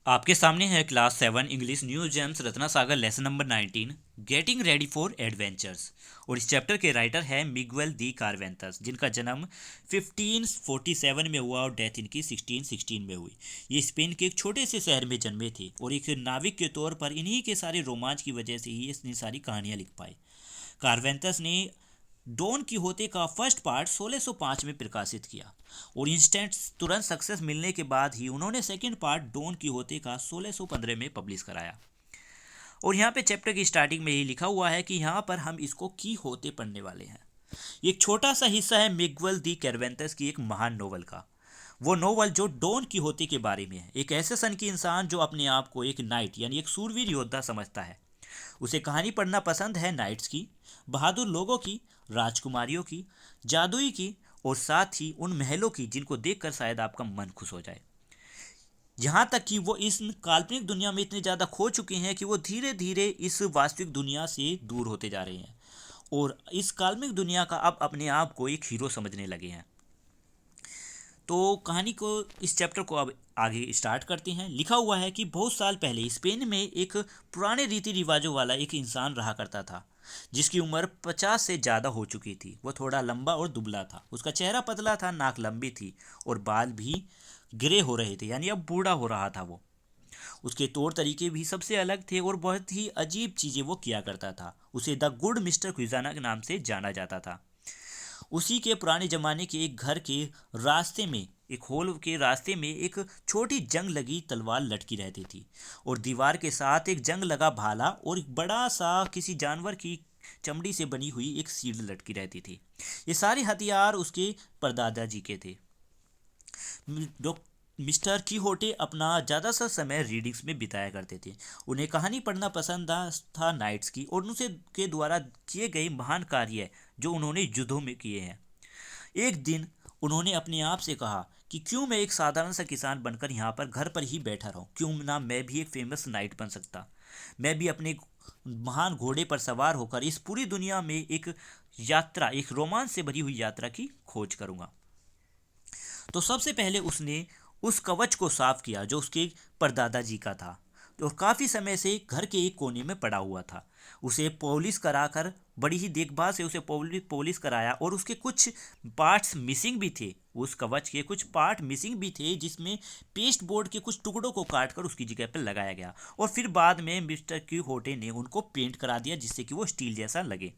आपके सामने है class 7 English new James Ratna Sagar lesson number 19 getting ready for adventures. और इस चैप्टर के राइटर हैं मिगुएल दी कार्वेंतस, जिनका जन्म 1547 में हुआ और डेथ इनकी 1616 में हुई। ये स्पेन के एक छोटे से शहर में जन्मे थे और एक नाविक के तौर पर इन्हीं के सारे रोमांच की वजह से ही इतनी सारी कहानियाँ लिख पाए। कार्वेंतस ने डॉन कीहोते का फर्स्ट पार्ट 1605 में प्रकाशित किया और इंस्टेंट तुरंत सक्सेस मिलने के बाद ही उन्होंने सेकंड पार्ट डॉन कीहोते का 1615 में पब्लिश कराया। और यहाँ पे चैप्टर की स्टार्टिंग में ही लिखा हुआ है कि यहाँ पर हम इसको कीहोते पढ़ने वाले हैं। ये एक छोटा सा हिस्सा है मिगुएल दी कार्वेंतस की एक महान नोवेल का। वो नोवेल जो डॉन कीहोते के बारे में है, एक ऐसे सन की इंसान जो अपने आप को एक नाइट यानी एक सूरवीर योद्धा समझता है। उसे कहानी पढ़ना पसंद है नाइट्स की, बहादुर लोगों की, राजकुमारियों की, जादुई की और साथ ही उन महलों की जिनको देखकर शायद आपका मन खुश हो जाए। यहाँ तक कि वो इस काल्पनिक दुनिया में इतने ज़्यादा खो चुके हैं कि वो धीरे धीरे इस वास्तविक दुनिया से दूर होते जा रहे हैं और इस काल्पनिक दुनिया का अब अपने आप को एक हीरो समझने लगे हैं। तो कहानी को, इस चैप्टर को अब आगे स्टार्ट करते हैं। लिखा हुआ है कि बहुत साल पहले स्पेन में एक पुराने रीति रिवाजों वाला एक इंसान रहा करता था जिसकी उम्र 50 से ज़्यादा हो चुकी थी। वो थोड़ा लंबा और दुबला था, उसका चेहरा पतला था, नाक लंबी थी और बाल भी ग्रे हो रहे थे, यानी अब बूढ़ा हो रहा था वो। उसके तौर तरीके भी सबसे अलग थे और बहुत ही अजीब चीज़ें वो किया करता था। उसे द गुड मिस्टर क्विजाना के नाम से जाना जाता था। उसी के पुराने ज़माने के एक घर के रास्ते में, एक होल के रास्ते में एक छोटी जंग लगी तलवार लटकी रहती थी और दीवार के साथ एक जंग लगा भाला और एक बड़ा सा किसी जानवर की चमड़ी से बनी हुई एक शील्ड लटकी रहती थी। ये सारे हथियार उसके परदादा जी के थे। डॉ मिस्टर कीहोटे अपना ज़्यादा सा समय रीडिंग्स में बिताया करते थे। उन्हें कहानी पढ़ना पसंद था नाइट्स की और उनसे के द्वारा किए गए महान कार्य जो उन्होंने युद्धों में किए हैं। एक दिन उन्होंने अपने आप से कहा कि क्यों मैं एक साधारण सा किसान बनकर यहाँ पर घर पर ही बैठा रहूँ, क्यों ना मैं भी एक फेमस नाइट बन सकता। मैं भी अपने महान घोड़े पर सवार होकर इस पूरी दुनिया में एक यात्रा, एक रोमांच से भरी हुई यात्रा की खोज करूँगा। तो सबसे पहले उसने उस कवच को साफ किया जो उसके परदादा जी का था और काफ़ी समय से घर के एक कोने में पड़ा हुआ था। उसे पॉलिश कराकर, बड़ी ही देखभाल से उसे पॉलिश कराया और उसके कुछ पार्ट्स मिसिंग भी थे। उस कवच के कुछ पार्ट मिसिंग भी थे जिसमें पेस्ट बोर्ड के कुछ टुकड़ों को काटकर उसकी जगह पर लगाया गया और फिर बाद में मिस्टर कीहोटे ने उनको पेंट करा दिया जिससे कि वो स्टील जैसा लगे।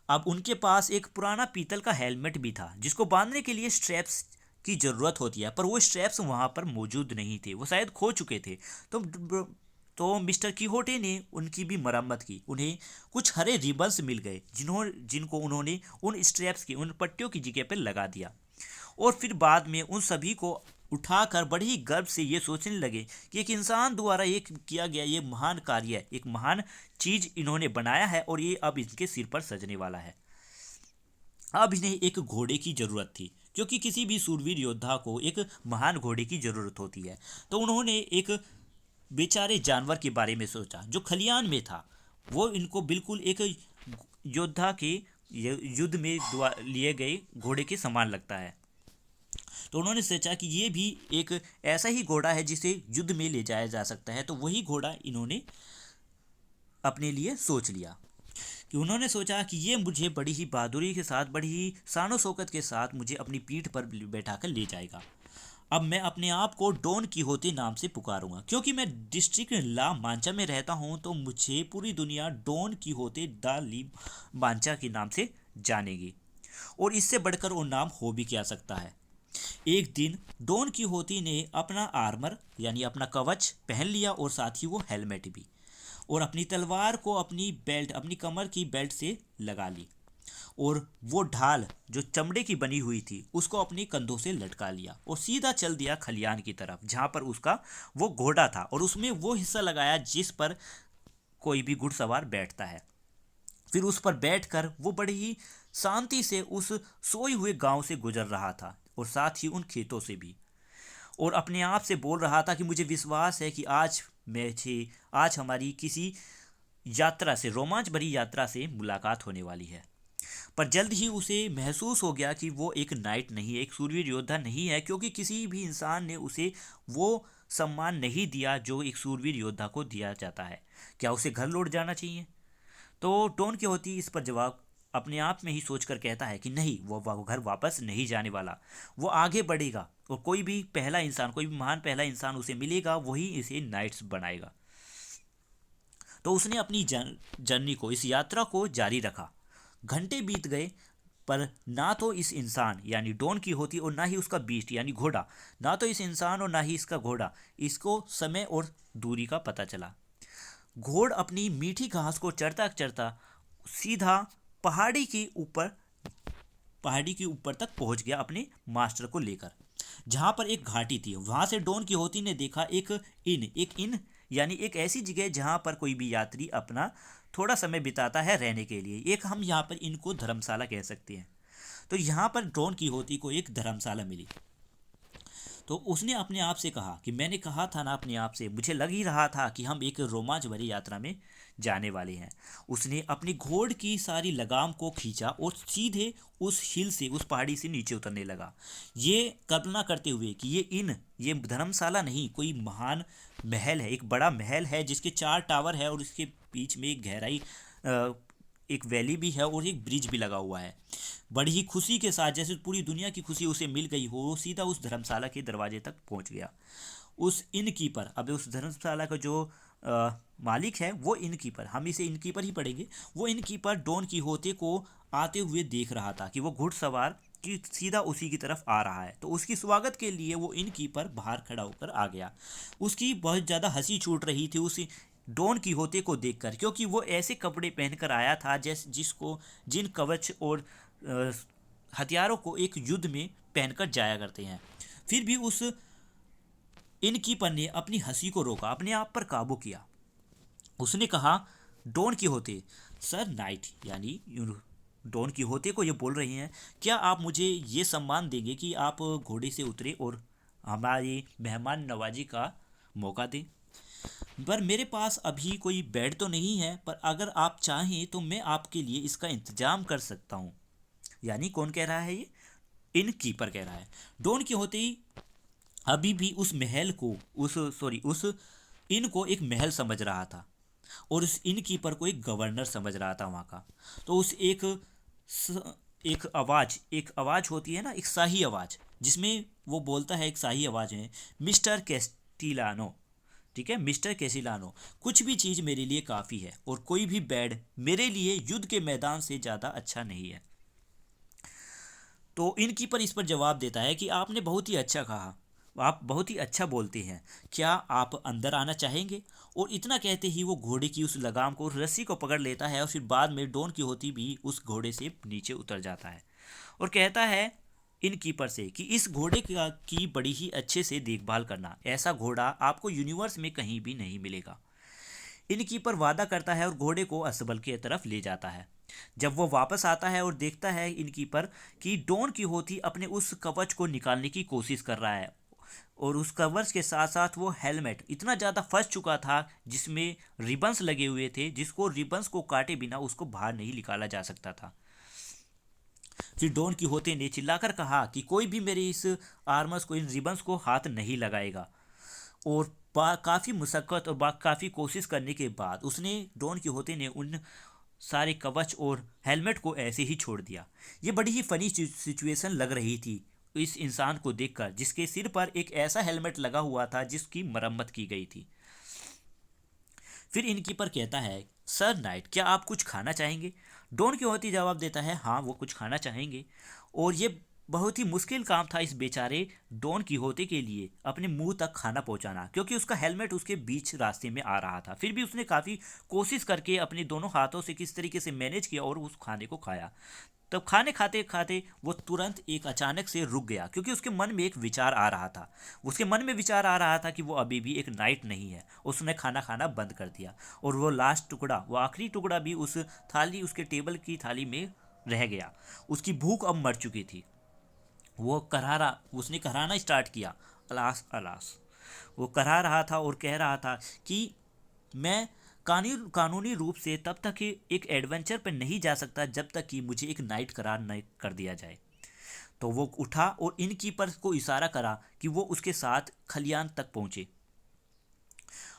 अब उनके पास एक पुराना पीतल का हेलमेट भी था जिसको बांधने के लिए स्ट्रैप्स की ज़रूरत होती है, पर वो स्ट्रैप्स वहाँ पर मौजूद नहीं थे, वो शायद खो चुके थे। तो मिस्टर कीहोटे ने उनकी भी मरम्मत की। उन्हें कुछ हरे रिबन्स मिल गए जिनको उन्होंने उन स्ट्रैप्स की, उन पट्टियों की जगह पर लगा दिया और फिर बाद में उन सभी को उठाकर बड़े ही गर्व से ये सोचने लगे कि एक इंसान द्वारा एक किया गया ये महान कार्य, एक महान चीज़ इन्होंने बनाया है और ये अब इनके सिर पर सजने वाला है। अब इन्हें एक घोड़े की ज़रूरत थी क्योंकि किसी भी सूरवीर योद्धा को एक महान घोड़े की ज़रूरत होती है। तो उन्होंने एक बेचारे जानवर के बारे में सोचा जो खलियान में था। वो इनको बिल्कुल एक योद्धा के युद्ध में लिए गए घोड़े के समान लगता है। तो उन्होंने सोचा कि ये भी एक ऐसा ही घोड़ा है जिसे युद्ध में ले जाया जा सकता है। तो वही घोड़ा इन्होंने अपने लिए सोच लिया कि उन्होंने सोचा कि ये मुझे बड़ी ही बहादुरी के साथ, बड़ी ही शानो शौकत के साथ मुझे अपनी पीठ पर बैठाकर ले जाएगा। अब मैं अपने आप को डॉन कीहोते नाम से पुकारूंगा क्योंकि मैं डिस्ट्रिक्ट ला मांचा में रहता हूँ, तो मुझे पूरी दुनिया डॉन कीहोते दा ली मांचा के नाम से जानेगी और इससे बढ़कर वो नाम हो भी क्या सकता है। एक दिन डॉन कीहोते ने अपना आर्मर यानी अपना कवच पहन लिया और साथ ही वो हेलमेट भी, और अपनी तलवार को अपनी बेल्ट, अपनी कमर की बेल्ट से लगा ली और वो ढाल जो चमड़े की बनी हुई थी उसको अपने कंधों से लटका लिया और सीधा चल दिया खलियान की तरफ जहाँ पर उसका वो घोड़ा था और उसमें वो हिस्सा लगाया जिस पर कोई भी घुड़सवार बैठता है। फिर उस पर बैठकर वो बड़ी ही शांति से उस सोए हुए गांव से गुजर रहा था और साथ ही उन खेतों से भी, और अपने आप से बोल रहा था कि मुझे विश्वास है कि आज हमारी किसी यात्रा से, रोमांच भरी यात्रा से मुलाकात होने वाली है। पर जल्द ही उसे महसूस हो गया कि वो एक नाइट नहीं है, एक सूरवीर योद्धा नहीं है, क्योंकि किसी भी इंसान ने उसे वो सम्मान नहीं दिया जो एक सूरवीर योद्धा को दिया जाता है। क्या उसे घर लौट जाना चाहिए? तो डॉन कीहोती इस पर जवाब अपने आप में ही सोचकर कहता है कि नहीं, वो घर वापस नहीं जाने वाला। वो आगे बढ़ेगा और कोई भी पहला इंसान, कोई भी महान पहला इंसान उसे मिलेगा, वही इसे नाइट्स बनाएगा। तो उसने अपनी जर्नी को, इस यात्रा को जारी रखा। घंटे बीत गए, पर ना तो इस इंसान यानी डॉन कीहोती और ना ही उसका बीस्ट यानी घोड़ा, ना तो इस इंसान और ना ही इसका घोड़ा, इसको समय और दूरी का पता चला। घोड़ अपनी मीठी घास को चरता चरता सीधा पहाड़ी के ऊपर पहाड़ी के ऊपर तक पहुंच गया अपने मास्टर को लेकर, जहां पर एक घाटी थी। वहां से डॉन कीहोती ने देखा एक इन यानी एक ऐसी जगह जहां पर कोई भी यात्री अपना थोड़ा समय बिताता है रहने के लिए। एक हम यहाँ पर इनको धर्मशाला कह सकते हैं। तो यहाँ पर डॉन कीहोती को एक धर्मशाला मिली। तो उसने अपने आप से कहा कि मैंने कहा था ना, अपने आप से मुझे लग ही रहा था कि हम एक रोमांच भरी यात्रा में जाने वाले हैं। उसने अपनी घोड़ की सारी लगाम को खींचा और सीधे उस हिल से, उस पहाड़ी से नीचे उतरने लगा, ये कल्पना करते हुए कि ये धर्मशाला नहीं, कोई महान महल है, एक बड़ा महल है जिसके 4 टावर है और इसके बीच में एक गहराई, एक वैली भी है और एक ब्रिज भी लगा हुआ है। बड़ी ही खुशी के साथ, जैसे पूरी दुनिया की खुशी उसे मिल गई हो, वो सीधा उस धर्मशाला के दरवाजे तक पहुंच गया। उस इनकीपर, अब उस धर्मशाला का जो मालिक है वो इनकीपर, हम इसे इनकीपर ही पढ़ेंगे, वो इनकीपर डॉन कीहोती को आते हुए देख रहा था कि वो घुड़सवार कि सीधा उसी की तरफ आ रहा है। तो उसकी स्वागत के लिए वो इनकीपर बाहर खड़ा होकर आ गया। उसकी बहुत ज़्यादा हंसी छूट रही थी उस डॉन कीहोती को देखकर, क्योंकि वो ऐसे कपड़े पहनकर आया था जिन कवच और हथियारों को एक युद्ध में पहनकर जाया करते हैं। फिर भी उस इनकीपर ने अपनी हंसी को रोका, अपने आप पर काबू किया। उसने कहा, डॉन कीहोती, सर नाइट यानी डॉन कीहोती को ये बोल रही हैं, क्या आप मुझे ये सम्मान देंगे कि आप घोड़े से उतरे और हमारी मेहमान नवाजी का मौका दें? पर मेरे पास अभी कोई बेड तो नहीं है, पर अगर आप चाहें तो मैं आपके लिए इसका इंतजाम कर सकता हूँ। यानी कौन कह रहा है ये? इनकीपर कह रहा है। डॉन कीहोती अभी भी उस महल को, उस इन को एक महल समझ रहा था और उस इनकीपर को एक गवर्नर समझ रहा था वहाँ का। तो उस एक आवाज़ होती है ना, एक शाही आवाज़, जिसमें वो बोलता है, एक शाही आवाज़ है, मिस्टर कैस्टिलानो, ठीक है, मिस्टर कैसिलानो, कुछ भी चीज़ मेरे लिए काफ़ी है और कोई भी बेड मेरे लिए युद्ध के मैदान से ज़्यादा अच्छा नहीं है। तो इनकीपर इस पर जवाब देता है कि आपने बहुत ही अच्छा कहा, आप बहुत ही अच्छा बोलते हैं, क्या आप अंदर आना चाहेंगे? और इतना कहते ही वो घोड़े की उस लगाम को, रस्सी को पकड़ लेता है और फिर बाद में डॉन कीहोती भी उस घोड़े से नीचे उतर जाता है और कहता है इनकीपर से कि इस घोड़े की बड़ी ही अच्छे से देखभाल करना, ऐसा घोड़ा आपको यूनिवर्स में कहीं भी नहीं मिलेगा। इनकीपर वादा करता है और घोड़े को अस्तबल की तरफ ले जाता है। जब वो वापस आता है और देखता है इनकीपर कि डॉन कीहोती अपने उस कवच को निकालने की कोशिश कर रहा है और उस कवच के साथ साथ वो हेलमेट इतना ज़्यादा फंस चुका था जिसमें रिबन्स लगे हुए थे, जिसको रिबन्स को काटे बिना उसको बाहर नहीं निकाला जा सकता था। फिर डॉन कीहोती ने चिल्लाकर कहा कि कोई भी मेरे इस आर्मर्स को, इन रिबन्स को हाथ नहीं लगाएगा। और काफ़ी मुशक्क़त और काफ़ी कोशिश करने के बाद उसने, डॉन कीहोती ने उन सारे कवच और हेलमेट को ऐसे ही छोड़ दिया। ये बड़ी ही फनी सिचुएशन लग रही थी इस इंसान को देखकर, जिसके सिर पर एक ऐसा हेलमेट लगा हुआ था जिसकी मरम्मत की गई थी। फिर इनकीपर कहता है, सर नाइट, क्या आप कुछ खाना चाहेंगे? डॉन कीहोती जवाब देता है, हाँ वो कुछ खाना चाहेंगे। और ये बहुत ही मुश्किल काम था इस बेचारे डॉन कीहोती के लिए अपने मुंह तक खाना पहुंचाना, क्योंकि उसका हेलमेट उसके बीच रास्ते में आ रहा था। फिर भी उसने काफ़ी कोशिश करके अपने दोनों हाथों से किस तरीके से मैनेज किया और उस खाने को खाया। तब खाने खाते खाते वो तुरंत एक अचानक से रुक गया, क्योंकि उसके मन में एक विचार आ रहा था। उसके मन में विचार आ रहा था कि वो अभी भी एक नाइट नहीं है। उसने खाना खाना बंद कर दिया और वो लास्ट टुकड़ा, वो आखिरी टुकड़ा भी उस थाली, उसके टेबल की थाली में रह गया। उसकी भूख अब मर चुकी थी। उसने कराहना स्टार्ट किया, अलास अलास। वो करा रहा था और कह रहा था कि मैं कानूनी रूप से तब तक एक एडवेंचर पर नहीं जा सकता जब तक कि मुझे एक नाइट करार नहीं कर दिया जाए। तो वो उठा और इनकीपर को इशारा करा कि वो उसके साथ खलियान तक पहुंचे।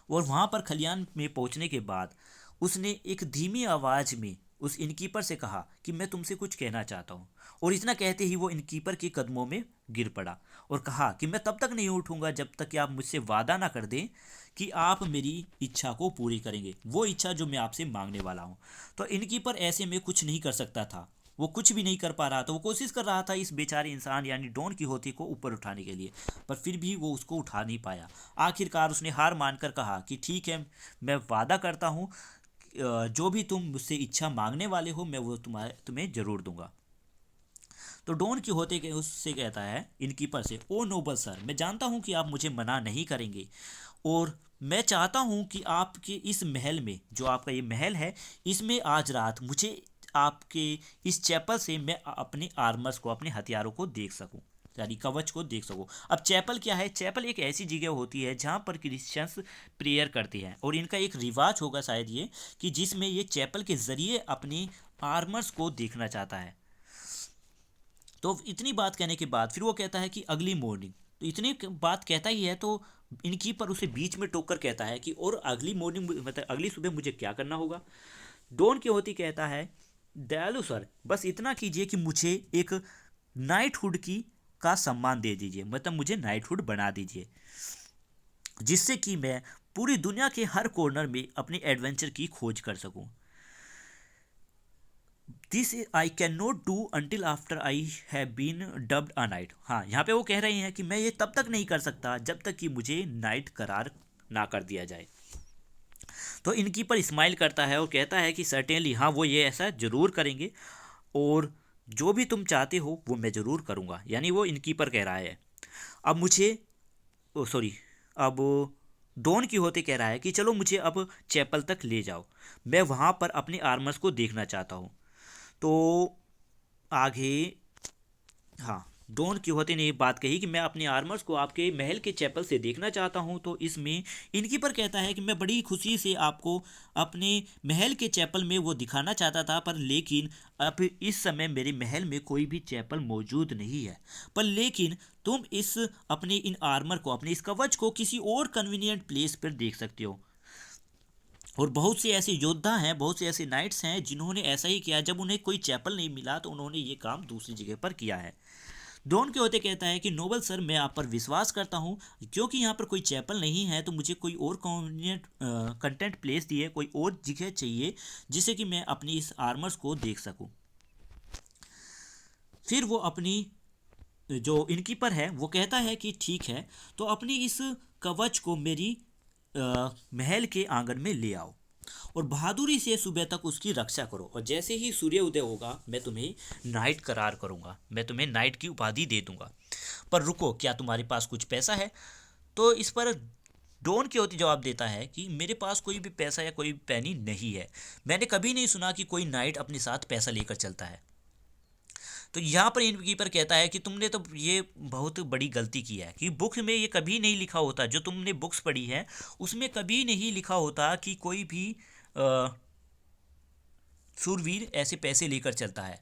और वहां पर खलियान में पहुंचने के बाद उसने एक धीमी आवाज में उस इनकीपर से कहा कि मैं तुमसे कुछ कहना चाहता हूँ। और इतना कहते ही वो इनकीपर के कदमों में गिर पड़ा और कहा कि मैं तब तक नहीं उठूंगा जब तक कि आप मुझसे वादा ना कर दें कि आप मेरी इच्छा को पूरी करेंगे, वो इच्छा जो मैं आपसे मांगने वाला हूँ। तो इनकीपर ऐसे में कुछ नहीं कर सकता था, वो कुछ भी नहीं कर पा रहा था। वो कोशिश कर रहा था इस बेचारे इंसान यानी डॉन कीहोती को ऊपर उठाने के लिए, पर फिर भी वो उसको उठा नहीं पाया। आखिरकार उसने हार मानकर कहा कि ठीक है, मैं वादा करता हूँ जो भी तुम मुझसे इच्छा मांगने वाले हो मैं वो तुम्हें जरूर दूंगा। तो डॉन कीहोती के उससे कहता है इनकीपर से, ओ नोबल सर, मैं जानता हूँ कि आप मुझे मना नहीं करेंगे और मैं चाहता हूँ कि आपके इस महल में, जो आपका ये महल है, इसमें आज रात मुझे आपके इस चैपल से मैं अपने आर्मर्स को, अपने हथियारों को देख सकूं, यानी कवच को देख सकूं। अब चैपल क्या है? चैपल एक ऐसी जगह होती है जहाँ पर क्रिश्चियंस प्रेयर करते हैं और इनका एक रिवाज होगा शायद ये, कि जिसमें ये चैपल के ज़रिए अपने आर्मर्स को देखना चाहता है। तो इतनी बात कहने के बाद फिर वो कहता है कि अगली मॉर्निंग, तो इतनी बात कहता ही है तो इनकीपर उसे बीच में टोक कर कहता है कि और अगली मॉर्निंग मतलब अगली सुबह मुझे क्या करना होगा? डॉन कीहोती कहता है, दयालु सर, बस इतना कीजिए कि मुझे एक नाइटहुड की का सम्मान दे दीजिए, मतलब मुझे नाइटहुड बना दीजिए, जिससे कि मैं पूरी दुनिया के हर कॉर्नर में अपने एडवेंचर की खोज कर सकूं। This I can not do until after I have been dubbed a knight. हाँ, यहाँ पे वो कह रहे हैं कि मैं ये तब तक नहीं कर सकता जब तक कि मुझे नाइट करार ना कर दिया जाए। तो इनकीपर स्माइल करता है और कहता है कि सर्टेनली, हाँ, वो ये ऐसा ज़रूर करेंगे और जो भी तुम चाहते हो वो मैं ज़रूर करूँगा। यानी वो इनकीपर कह रहा है। अब मुझे ओ सॉरी अब डॉन कीहोती कह रहा है कि चलो मुझे अब चैपल तक ले जाओ, मैं वहाँ पर अपने आर्मर्स को देखना चाहता हूँ। तो आगे, हाँ, डॉन कीहोती ने ये बात कही कि मैं अपने आर्मर्स को आपके महल के चैपल से देखना चाहता हूँ। तो इसमें इनकीपर कहता है कि मैं बड़ी खुशी से आपको अपने महल के चैपल में वो दिखाना चाहता था, पर लेकिन अब इस समय मेरे महल में कोई भी चैपल मौजूद नहीं है। पर लेकिन तुम इस अपने इन आर्मर को, अपने इस कवच को किसी और कन्वीनियंट प्लेस पर देख सकते हो। और बहुत से ऐसे योद्धा हैं, बहुत से ऐसे नाइट्स हैं जिन्होंने ऐसा ही किया। जब उन्हें कोई चैपल नहीं मिला तो उन्होंने ये काम दूसरी जगह पर किया है। डॉन कीहोती कहता है कि नोबल सर, मैं आप पर विश्वास करता हूँ, क्योंकि यहाँ पर कोई चैपल नहीं है तो मुझे कोई और कन्वीनियंट कंटेंट प्लेस दिए, कोई और जगह चाहिए जिससे कि मैं अपनी इस आर्मर्स को देख सकूँ। फिर वो अपनी जो इनकीपर है वो कहता है कि ठीक है, तो अपनी इस कवच को मेरी महल के आंगन में ले आओ और बहादुरी से सुबह तक उसकी रक्षा करो, और जैसे ही सूर्य उदय होगा मैं तुम्हें नाइट करार करूंगा, मैं तुम्हें नाइट की उपाधि दे दूंगा। पर रुको, क्या तुम्हारे पास कुछ पैसा है? तो इस पर डॉन कीहोती जवाब देता है कि मेरे पास कोई भी पैसा या कोई पैनी नहीं है। मैंने कभी नहीं सुना कि कोई नाइट अपने साथ पैसा लेकर चलता है। तो यहाँ पर इनकीपर कहता है कि तुमने तो ये बहुत बड़ी गलती की है, कि बुक में ये कभी नहीं लिखा होता, जो तुमने बुक्स पढ़ी है उसमें कभी नहीं लिखा होता कि कोई भी शूरवीर ऐसे पैसे लेकर चलता है।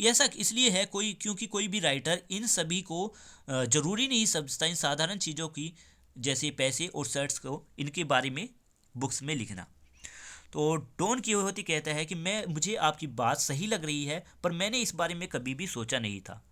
ऐसा इसलिए है क्योंकि कोई भी राइटर इन सभी को जरूरी नहीं समझता, इन साधारण चीज़ों की जैसे पैसे और शर्ट्स को, इनके बारे में बुक्स में लिखना। तो डॉन कीहोती कहता है कि मुझे आपकी बात सही लग रही है, पर मैंने इस बारे में कभी भी सोचा नहीं था।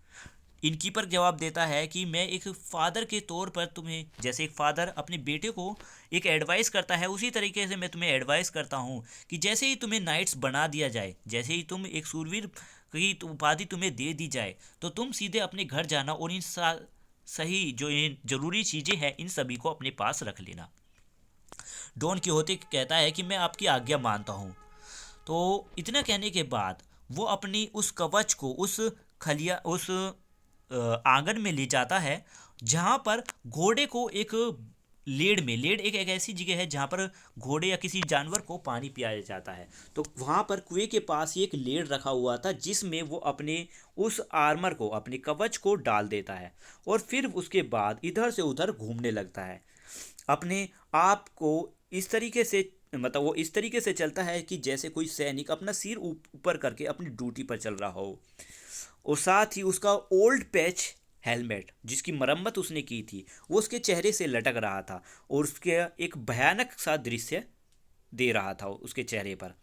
इनकीपर जवाब देता है कि मैं एक फादर के तौर पर तुम्हें, जैसे एक फादर अपने बेटे को एक एडवाइस करता है, उसी तरीके से मैं तुम्हें एडवाइस करता हूँ कि जैसे ही तुम्हें नाइट्स बना दिया जाए, जैसे ही तुम एक शूरवीर की उपाधि तुम्हें दे दी जाए, तो तुम सीधे अपने घर जाना और इन सही जो इन जरूरी चीज़ें हैं इन सभी को अपने पास रख लेना। डॉन कीहोती कहता है कि मैं आपकी आज्ञा मानता हूँ। तो इतना कहने के बाद वो अपनी उस कवच को उस आंगन में ले जाता है, जहाँ पर घोड़े को एक लेड एक ऐसी जगह है जहाँ पर घोड़े या किसी जानवर को पानी पिलाया जाता है। तो वहाँ पर कुएं के पास ही एक लेड रखा हुआ था जिसमें वो अपने उस आर्मर को, अपने कवच को डाल देता है और फिर उसके बाद इधर से उधर घूमने लगता है, अपने आप को इस तरीके से मतलब वो इस तरीके से चलता है कि जैसे कोई सैनिक अपना सिर ऊपर करके अपनी ड्यूटी पर चल रहा हो, और साथ ही उसका ओल्ड पैच हेलमेट जिसकी मरम्मत उसने की थी वो उसके चेहरे से लटक रहा था, और उसके एक भयानक सा दृश्य दे रहा था उसके चेहरे पर।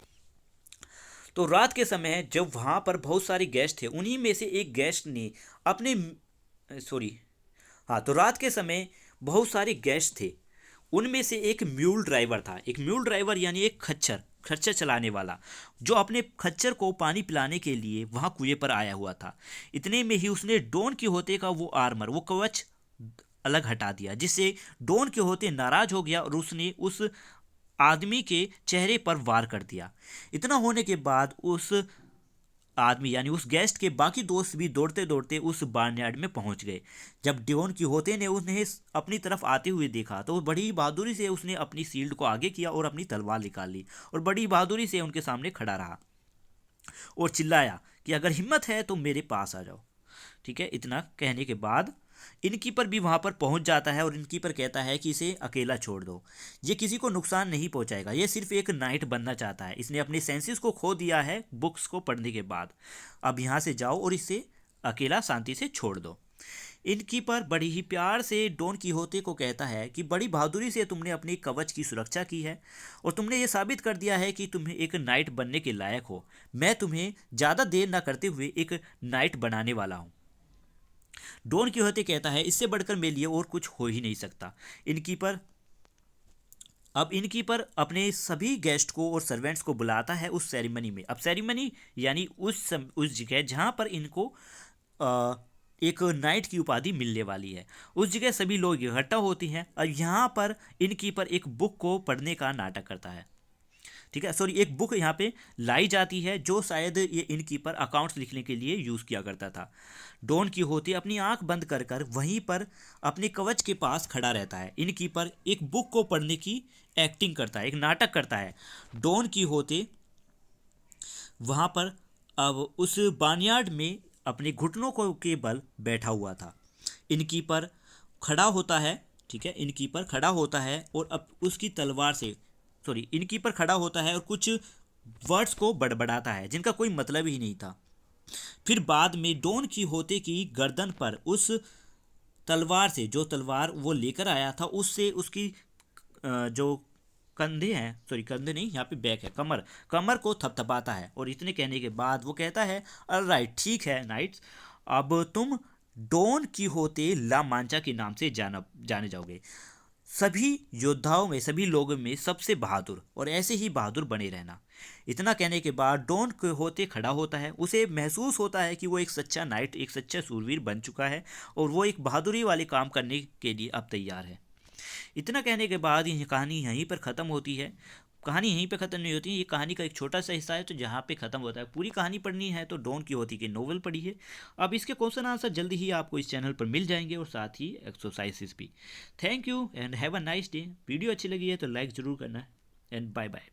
तो रात के समय जब वहाँ पर बहुत सारे गेस्ट थे, उन्हीं में से एक गेस्ट ने अपने सॉरी हाँ, तो रात के समय बहुत सारे गेस्ट थे, उनमें से एक म्यूल ड्राइवर था। एक म्यूल ड्राइवर यानी एक खच्चर खच्चर चलाने वाला, जो अपने खच्चर को पानी पिलाने के लिए वहाँ कुएं पर आया हुआ था। इतने में ही उसने डॉन किहोते का वो आर्मर, वो कवच अलग हटा दिया, जिससे डॉन किहोते नाराज हो गया और उसने उस आदमी के चेहरे पर वार कर दिया। इतना होने के बाद उस आदमी यानी उस गेस्ट के बाकी दोस्त भी दौड़ते दौड़ते उस बार्नयार्ड में पहुंच गए। जब डॉन किहोते ने उन्हें अपनी तरफ आते हुए देखा तो बड़ी बहादुरी से उसने अपनी शील्ड को आगे किया और अपनी तलवार निकाल ली और बड़ी बहादुरी से उनके सामने खड़ा रहा और चिल्लाया कि अगर हिम्मत है तो मेरे पास आ जाओ। ठीक है, इतना कहने के बाद इनकीपर भी वहां पर पहुंच जाता है और इनकीपर कहता है कि इसे अकेला छोड़ दो, ये किसी को नुकसान नहीं पहुंचाएगा, ये सिर्फ एक नाइट बनना चाहता है, इसने अपने सेंसेस को खो दिया है बुक्स को पढ़ने के बाद। अब यहाँ से जाओ और इसे अकेला शांति से छोड़ दो। इनकीपर बड़ी ही प्यार से डॉन किहोते को कहता है कि बड़ी बहादुरी से तुमने अपनी कवच की सुरक्षा की है और तुमने ये साबित कर दिया है कि तुम्हें एक नाइट बनने के लायक हो। मैं तुम्हें ज़्यादा देर ना करते हुए एक नाइट बनाने वाला हूँ। डॉन किहोते कहता है इससे बढ़कर मेरे लिए और कुछ हो ही नहीं सकता। इनकीपर अपने सभी गेस्ट को और सर्वेंट्स को बुलाता है उस सेरेमनी में। अब सेरेमनी यानी उस जगह जहाँ पर इनको एक नाइट की उपाधि मिलने वाली है, उस जगह सभी लोग इकट्ठा होते हैं और यहाँ पर इनकीपर एक बुक को पढ़ने का नाटक करता है। ठीक है, सॉरी, एक बुक यहाँ पे लाई जाती है जो शायद ये इनकीपर अकाउंट्स लिखने के लिए यूज़ किया करता था। डॉन किहोते अपनी आंख बंद कर कर वहीं पर अपने कवच के पास खड़ा रहता है। इनकीपर एक बुक को पढ़ने की एक्टिंग करता है, एक नाटक करता है। डॉन किहोते वहाँ पर अब उस बार्नयार्ड में अपने घुटनों को के बल बैठा हुआ था। इनकीपर खड़ा होता है, ठीक है, इनकीपर खड़ा होता है और अब उसकी तलवार से इनकीपर खड़ा होता है और कुछ वर्ड्स को बड़बड़ाता है जिनका कोई मतलब ही नहीं था। फिर बाद में डॉन किहोते की गर्दन पर उस तलवार से, जो तलवार वो लेकर आया था, उससे उसकी जो कंधे हैं, कंधे नहीं, यहाँ पे बैक है, कमर को थपथपाता है और इतने कहने के बाद वो कहता है ऑलराइट, ठीक है नाइट्स, अब तुम डॉन किहोते ला मांचा के नाम से जाने जाओगे। सभी योद्धाओं में, सभी लोगों में सबसे बहादुर, और ऐसे ही बहादुर बने रहना। इतना कहने के बाद डॉन किहोते खड़ा होता है। उसे महसूस होता है कि वो एक सच्चा नाइट, एक सच्चा सूरवीर बन चुका है और वो एक बहादुरी वाले काम करने के लिए अब तैयार है। इतना कहने के बाद ये कहानी यहीं पर ख़त्म होती है। कहानी यहीं पे ख़त्म नहीं होती, ये कहानी का एक छोटा सा हिस्सा है तो जहाँ पे ख़त्म होता है। पूरी कहानी पढ़नी है तो डॉन किहोते के नोवेल पढ़ी है। अब इसके क्वेश्चन आंसर जल्दी ही आपको इस चैनल पर मिल जाएंगे और साथ ही एक्सरसाइजेस भी। Thank you and have a nice day. Video अच्छी लगी है तो लाइक ज़रूर करना एंड बाय बाय।